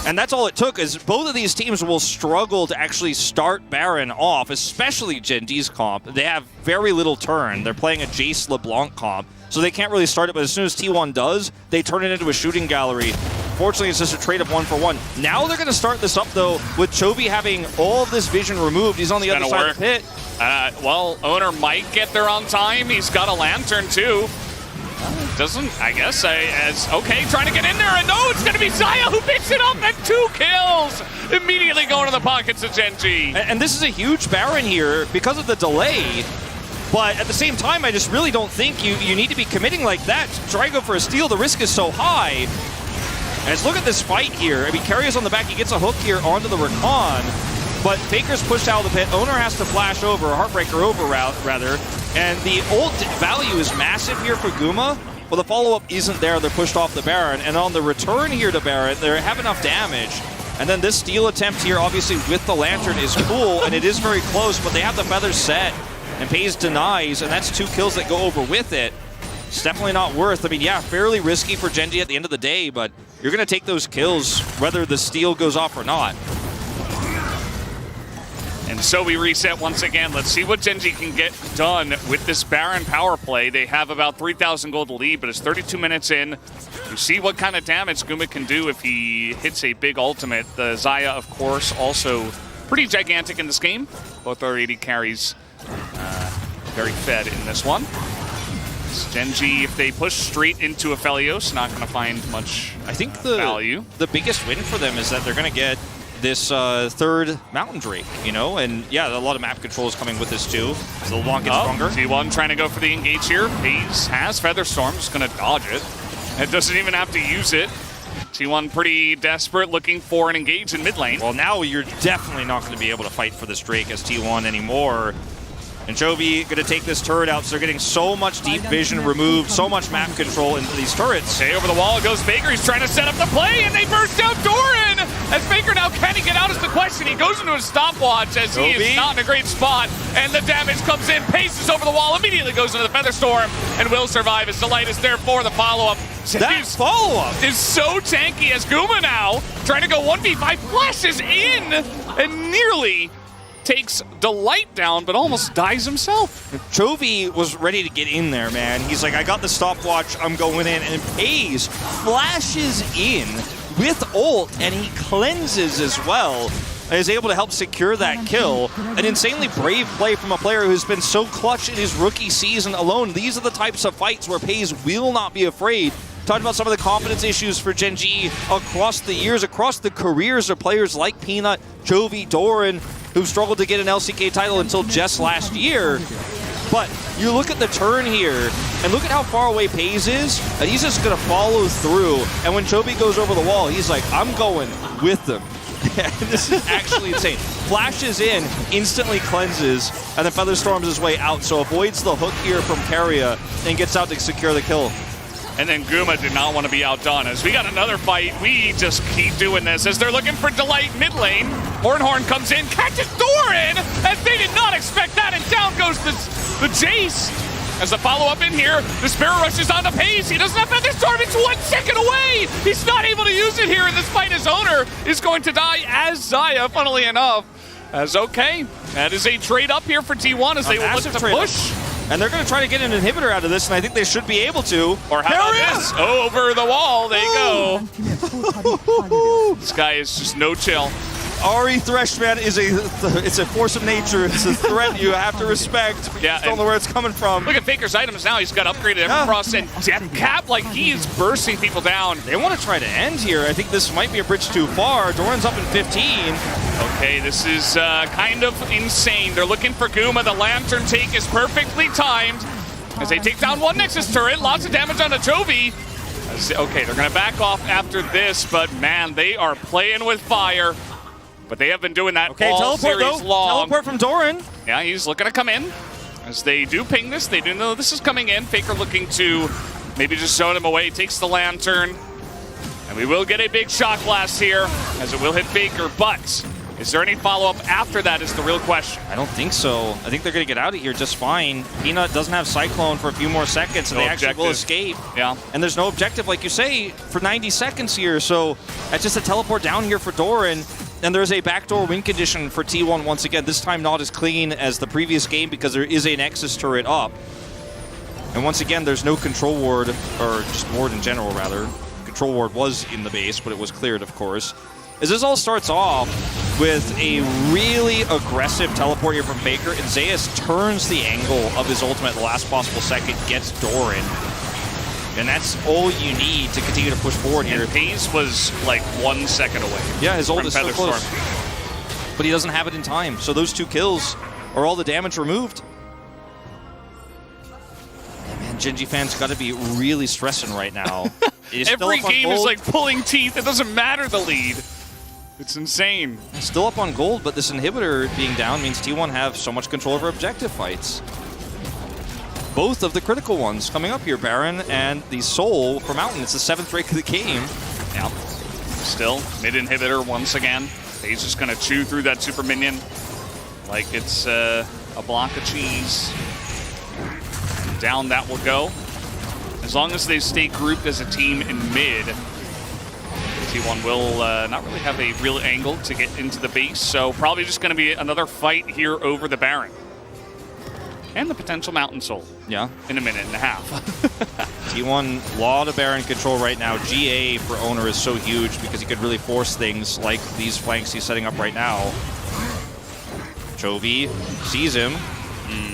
Speaker 1: And that's all it took, is both of these teams will struggle to actually start Baron off, especially GENG's comp. They have very little turn. They're playing a Jace LeBlanc comp, so they can't really start it, but as soon as T1 does, they turn it into a shooting gallery. Fortunately, it's just a trade of 1-for-1. Now they're going to start this up, though, with Chovy having all of this vision removed. He's on the other side of the pit.
Speaker 2: Well, Owner might get there on time. He's got a lantern, too. Doesn't, I guess, okay, trying to get in there, and no, it's going to be Zaya who picks it up, and 2 kills immediately going to the pockets of GENG.
Speaker 1: And this is a huge Baron here because of the delay, but at the same time, I just really don't think you need to be committing like that. Try to go for a steal, the risk is so high. And let's look at this fight here. I mean, KERIA's on the back, he gets a hook here onto the Recon, but Faker's pushed out of the pit. Owner has to flash over, Heartbreaker over rather, and the ult value is massive here for Guma. Well, the follow-up isn't there. They're pushed off the Baron. And on the return here to Baron, they have enough damage. And then this steal attempt here, obviously, with the Lantern is cool, and it is very close, but they have the feathers set. And FaZe denies, and that's 2 kills that go over with it. It's definitely not worth. I mean, yeah, fairly risky for GENG at the end of the day, but you're going to take those kills whether the steal goes off or not.
Speaker 2: And so we reset once again. Let's see what GENG can get done with this Baron power play. They have about 3,000 gold to lead, but it's 32 minutes in. You see what kind of damage Guma can do if he hits a big ultimate. The Xayah, of course, also pretty gigantic in this game. Both are 80 carries, very fed in this one. GENG, if they push straight into Aphelios, not going to find much value.
Speaker 1: The biggest win for them is that they're going to get this third Mountain Drake, you know? And yeah, a lot of map control is coming with this too. So the long gets stronger.
Speaker 2: T1 trying to go for the engage here. FaZe has Featherstorm, just going to dodge it. It doesn't even have to use it. T1 pretty desperate, looking for an engage in mid lane.
Speaker 1: Well, now you're definitely not going to be able to fight for this Drake as T1 anymore. And Chovy going to take this turret out, so they're getting so much deep vision removed, so much map control into these turrets.
Speaker 2: Okay, over the wall goes Faker. He's trying to set up the play, and they burst out Doran! As Faker now, can he get out is the question. He goes into his stopwatch as he is not in a great spot, and the damage comes in, paces over the wall, immediately goes into the Featherstorm, and will survive. His delight is there for the follow-up.
Speaker 1: That follow-up
Speaker 2: is so tanky as Guma now, trying to go 1v5, flashes in, and nearly takes Delight down, but almost dies himself.
Speaker 1: Chovy was ready to get in there, man. He's like, I got the stopwatch, I'm going in, and FaZe flashes in with ult, and he cleanses as well, and is able to help secure that kill. An insanely brave play from a player who's been so clutch in his rookie season alone. These are the types of fights where FaZe will not be afraid. Talking about some of the confidence issues for GENG across the years, across the careers of players like Peanut, Chovy, Doran, who've struggled to get an LCK title until just last year. But you look at the turn here, and look at how far away FaZe is, and he's just going to follow through. And when Chovy goes over the wall, he's like, I'm going with them. This is actually insane. Flashes in, instantly cleanses, and then Featherstorms his way out, so avoids the hook here from KERIA and gets out to secure the kill.
Speaker 2: And then Guma did not want to be outdone. As we got another fight, we just keep doing this as they're looking for Delight mid lane. Hornhorn comes in, catches Doran, as they did not expect that, and down goes the Jace. As the follow-up in here, the Sparrow rushes on the pace. He doesn't have Featherstorm, it's 1 second away! He's not able to use it here in this fight. His owner is going to die as Xayah, funnily enough. As okay, that is a trade up here for T1 as they will look to push.
Speaker 1: And they're going to try to get an inhibitor out of this, and I think they should be able to.
Speaker 2: Or how about this? Over the wall, there you go. This guy is just no chill.
Speaker 1: Ahri Thresh, man, is it's a force of nature. It's a threat you have to respect. But you just don't know where it's coming from.
Speaker 2: Look at Faker's items now. He's got upgraded Everfrost and Death Cap. Like, he is bursting people down.
Speaker 1: They want to try to end here. I think this might be a bridge too far. Doran's up in 15.
Speaker 2: Okay, this is kind of insane. They're looking for Guma. The Lantern take is perfectly timed as they take down one Nexus turret. Lots of damage on the Chovy. Okay, they're going to back off after this, but man, they are playing with fire. But they have been doing that all series long.
Speaker 1: Teleport from Doran.
Speaker 2: Yeah, he's looking to come in. As they do ping this, they do know this is coming in. Faker looking to maybe just zone him away. Takes the Lantern. And we will get a big shot blast here, as it will hit Faker. But is there any follow-up after that is the real question.
Speaker 1: I don't think so. I think they're going to get out of here just fine. Peanut doesn't have Cyclone for a few more seconds, and they actually will escape.
Speaker 2: Yeah.
Speaker 1: And there's no objective, like you say, for 90 seconds here. So that's just a teleport down here for Doran. And there's a backdoor win condition for T1 once again. This time not as clean as the previous game because there is a Nexus turret up. And once again, there's no control ward, or just ward in general, rather. Control ward was in the base, but it was cleared, of course. As this all starts off with a really aggressive teleport here from Faker, and Zeus turns the angle of his ultimate at the last possible second, gets Doran. And that's all you need to continue to push forward here.
Speaker 2: And Pace was like 1 second away.
Speaker 1: Yeah, his ult is so close. But he doesn't have it in time. So those 2 kills are all the damage removed. Yeah, man, GENG fans got to be really stressing right now.
Speaker 2: Every game is like pulling teeth. It doesn't matter the lead. It's insane.
Speaker 1: Still up on gold, but this inhibitor being down means T1 have so much control over objective fights. both of the critical ones coming up here, Baron and the Soul for Mountain. It's the 7th break of the game.
Speaker 2: Yeah. Still, mid inhibitor once again. He's just going to chew through that super minion like it's a block of cheese. Down that will go. As long as they stay grouped as a team in mid, T1 will not really have a real angle to get into the base, so probably just going to be another fight here over the Baron. And the potential Mountain Soul.
Speaker 1: Yeah.
Speaker 2: In a minute and a half.
Speaker 1: T1, a lot of Baron control right now. GA for Owner is so huge because he could really force things like these flanks he's setting up right now. Chovy sees him.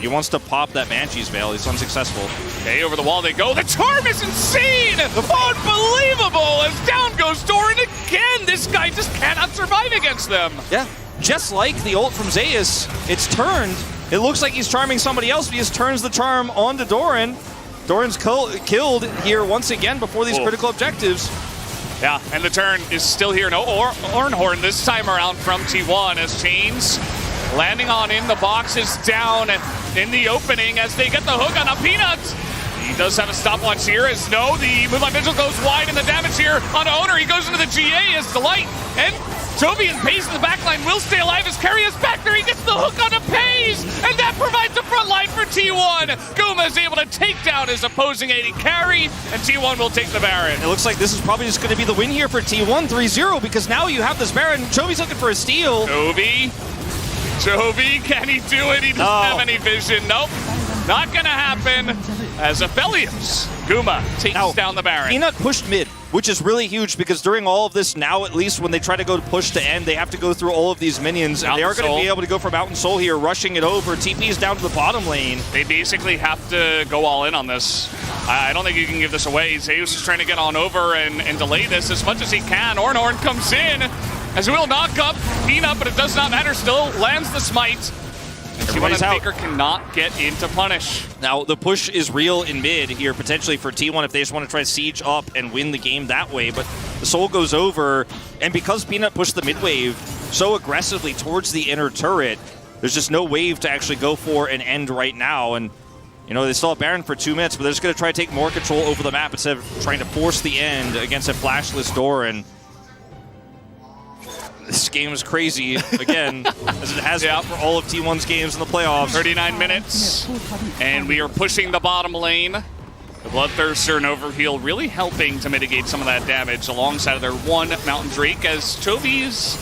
Speaker 1: He wants to pop that Banshee's Veil. He's unsuccessful.
Speaker 2: Okay, over the wall they go. The charm is insane! Unbelievable! As down goes Doran again! This guy just cannot survive against them!
Speaker 1: Yeah, just like the ult from Zeus, it's turned. It looks like he's charming somebody else, but he just turns the charm onto Doran. Doran's killed here once again before these critical objectives.
Speaker 2: Yeah, and the turn is still here. No Ornhorn this time around from T1 as Chains landing on in. The box is down in the opening as they get the hook on a Peanut. He does have a stopwatch here as the Moonlight Vigil goes wide and the damage here on Owner. He goes into the GA as Delight. And Chovy and Paze in the backline will stay alive as KERIA's back there. He gets the hook on a Paze, and that provides the front line for T1. Guma is able to take down his opposing AD carry, and T1 will take the Baron.
Speaker 1: It looks like this is probably just going to be the win here for T1, 3-0, because now you have this Baron. Chovy's looking for a steal.
Speaker 2: Chovy, can he do it? He doesn't have any vision. Nope, not going to happen. As Aphelios, Guma takes down the Baron.
Speaker 1: Peanut pushed mid, which is really huge because during all of this, now at least when they try to go to push to end, they have to go through all of these minions, and they are going to be able to go for Mountain Soul here, rushing it over. TP is down to the bottom lane.
Speaker 2: They basically have to go all in on this. I don't think you can give this away. Zeus is trying to get on over and delay this as much as he can. Ornhorn comes in as will knock up Peanut, but it does not matter. Still lands the smite. T1 and Faker cannot get into punish.
Speaker 1: Now, the push is real in mid here, potentially for T1 if they just want to try to siege up and win the game that way, but the Soul goes over, and because Peanut pushed the mid wave so aggressively towards the inner turret, there's just no wave to actually go for an end right now, and they still have Baron for 2 minutes, but they're just going to try to take more control over the map instead of trying to force the end against a flashless Doran. This game is crazy, again, as it has been for all of T1's games in the playoffs.
Speaker 2: 39 minutes, and we are pushing the bottom lane. The Bloodthirster and Overheal really helping to mitigate some of that damage alongside of their one Mountain Drake as Chovy's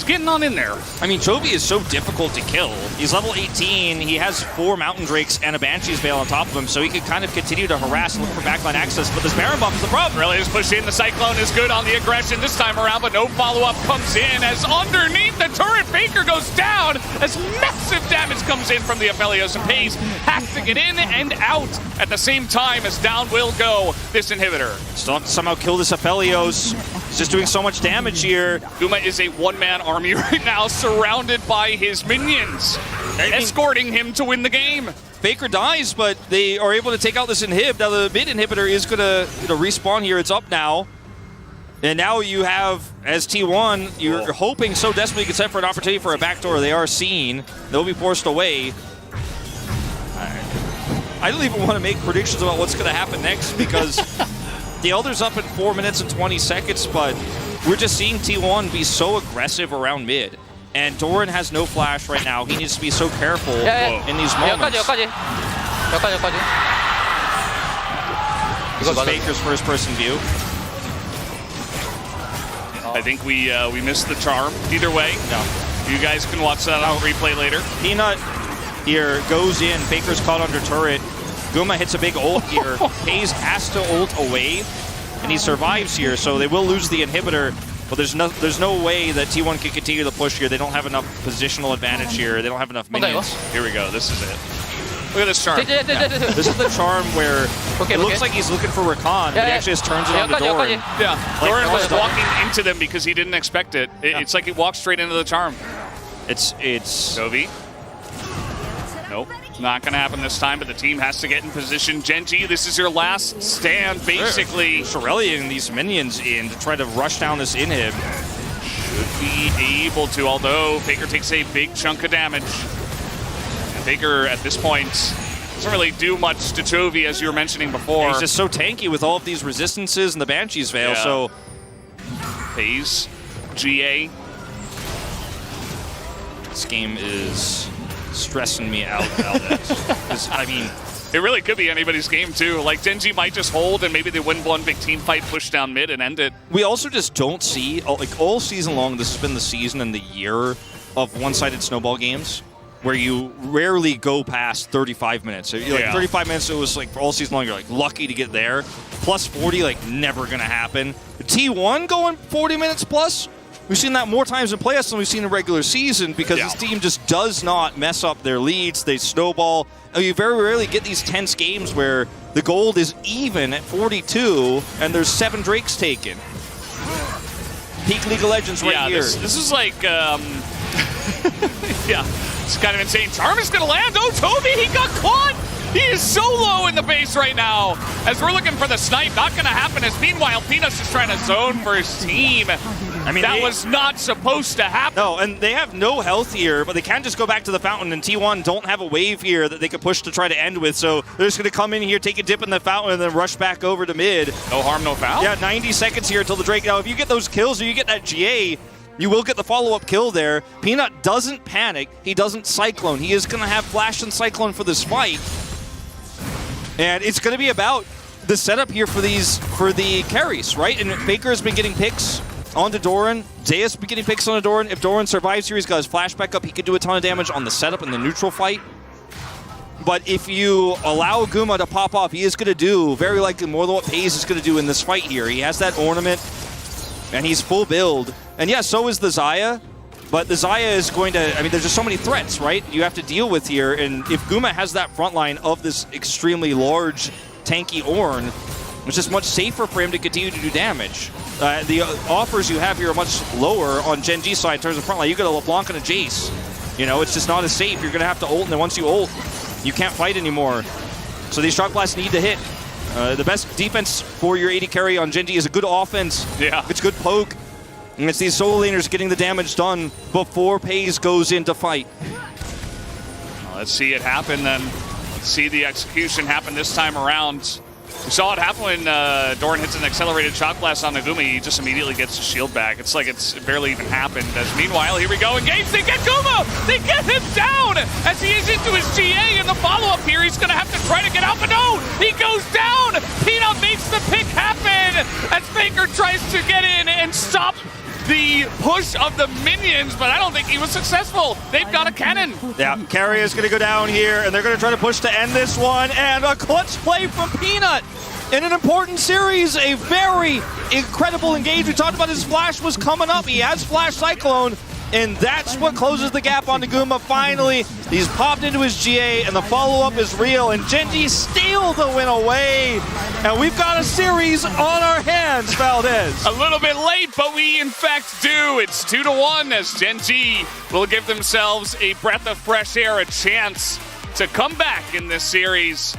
Speaker 2: getting on in there.
Speaker 1: I mean, Chovy is so difficult to kill. He's level 18, he has 4 Mountain Drakes and a Banshee's Veil on top of him, so he could kind of continue to harass and look for backline access, but this Baron buff is the problem.
Speaker 2: Really is pushed in. The Cyclone is good on the aggression this time around, but no follow-up comes in as underneath the turret, Faker goes down as massive damage comes in from the Aphelios, and Paze has to get in and out at the same time as down will go this inhibitor.
Speaker 1: Still have to somehow kill this Aphelios. He's just doing so much damage here.
Speaker 2: Guma is a one-man army right now, surrounded by his minions, escorting him to win the game.
Speaker 1: Faker dies, but they are able to take out this inhib. Now the mid inhibitor is going to respawn here. It's up now. And now you have, as T1, you're hoping so desperately you can set for an opportunity for a backdoor. They are seen. They'll be forced away. I don't even want to make predictions about what's going to happen next because the Elder's up in 4 minutes and 20 seconds, but we're just seeing T1 be so aggressive around mid. And Doran has no flash right now. He needs to be so careful in these moments. This is Faker's first-person view.
Speaker 2: I think we missed the charm. Either way, you guys can watch that on replay later.
Speaker 1: Peanut here goes in. Faker's caught under turret. Guma hits a big ult here. Paze has to ult away, and he survives here, so they will lose the inhibitor. But there's no way that T1 can continue the push here. They don't have enough positional advantage here. They don't have enough minions.
Speaker 2: Here we go. This is it. Look at this charm.
Speaker 1: This is the charm where it looks like he's looking for Rakan, but he actually just turns it on to Doran.
Speaker 2: Yeah, Doran was walking into them because he didn't expect it. It's like he walked straight into the charm.
Speaker 1: It's
Speaker 2: Chovy. Nope, not going to happen this time, but the team has to get in position. GENG, this is your last stand, basically.
Speaker 1: Shirelliing these minions in to try to rush down this inhib.
Speaker 2: Should be able to, although Faker takes a big chunk of damage. And Faker, at this point, Doesn't really do much to Chovy, as you were mentioning before.
Speaker 1: He's just so tanky with all of these resistances and the Banshee's Veil, so...
Speaker 2: FaZe, GA.
Speaker 1: This game is stressing me out about it. 'Cause, I mean...
Speaker 2: It really could be anybody's game, too. Like, GENG might just hold, and maybe they win one big team fight, push down mid, and end it.
Speaker 1: We also just don't see, like, all season long, this has been the season and the year of one-sided snowball games, where you rarely go past 35 minutes. Like, 35 minutes, it was, like, for all season long, you're, like, lucky to get there. Plus 40, like, never gonna happen. T1 going 40 minutes plus? We've seen that more times in playoffs than we've seen in regular season because this team just does not mess up their leads. They snowball. You very rarely get these tense games where the gold is even at 42 and there's 7 Drakes taken. Peak League of Legends right here.
Speaker 2: This is like, yeah, it's kind of insane. Charm is going to land. Oh, Chovy, he got caught. He is so low in the base right now. As we're looking for the snipe, not going to happen. As meanwhile, Peanut's just trying to zone for his team. I mean, that was not supposed to happen.
Speaker 1: No, and they have no health here, but they can just go back to the fountain, and T1 don't have a wave here that they could push to try to end with, so they're just going to come in here, take a dip in the fountain, and then rush back over to mid.
Speaker 2: No harm, no foul?
Speaker 1: Yeah, 90 seconds here until the Drake. Now, if you get those kills or you get that GA, you will get the follow-up kill there. Peanut doesn't panic. He doesn't Cyclone. He is going to have Flash and Cyclone for this fight. And it's going to be about the setup here for the carries, right? And Faker has been getting picks onto Doran. Zeus has been getting picks onto Doran. If Doran survives here, he's got his flash back up. He could do a ton of damage on the setup in the neutral fight. But if you allow Guma to pop off, he is going to do very likely more than what FaZe is going to do in this fight here. He has that ornament, and he's full build. And yeah, so is the Xayah. But the Xayah is going to, I mean, there's just so many threats, right? You have to deal with here. And if Guma has that front line of this extremely large, tanky Ornn, it's just much safer for him to continue to do damage. The offers you have here are much lower on GENG's side in terms of front line. You got a LeBlanc and a Jace. You know, it's just not as safe. You're going to have to ult, and then once you ult, you can't fight anymore. So these Shock Blasts need to hit. The best defense for your AD carry on GENG is a good offense.
Speaker 2: Yeah.
Speaker 1: It's good poke. And it's these solo laners getting the damage done before FaZe goes into fight.
Speaker 2: Well, let's see it happen then. Let's see the execution happen this time around. We saw it happen when Doran hits an accelerated Shock Blast on Nagumi. He just immediately gets his shield back. It's like it barely even happened. As meanwhile, here we go. Engage, they get Guma! They get him down! As he is into his GA in the follow-up here, he's gonna have to try to get out, but no! He goes down! Peanut makes the pick happen! As Faker tries to get in and stop the push of the minions, but I don't think he was successful. They've got a cannon.
Speaker 1: Yeah, KERIA is going to go down here, and they're going to try to push to end this one, and a clutch play from Peanut in an important series. A very incredible engage. We talked about his flash was coming up. He has Flash Cyclone, and that's what closes the gap on Naguma. Finally, he's popped into his GA, and the follow-up is real, and GENG steal the win away. And we've got a series on our hands, Valdez.
Speaker 2: A little bit late, but we in fact do. It's 2-1 as GENG will give themselves a breath of fresh air, a chance to come back in this series.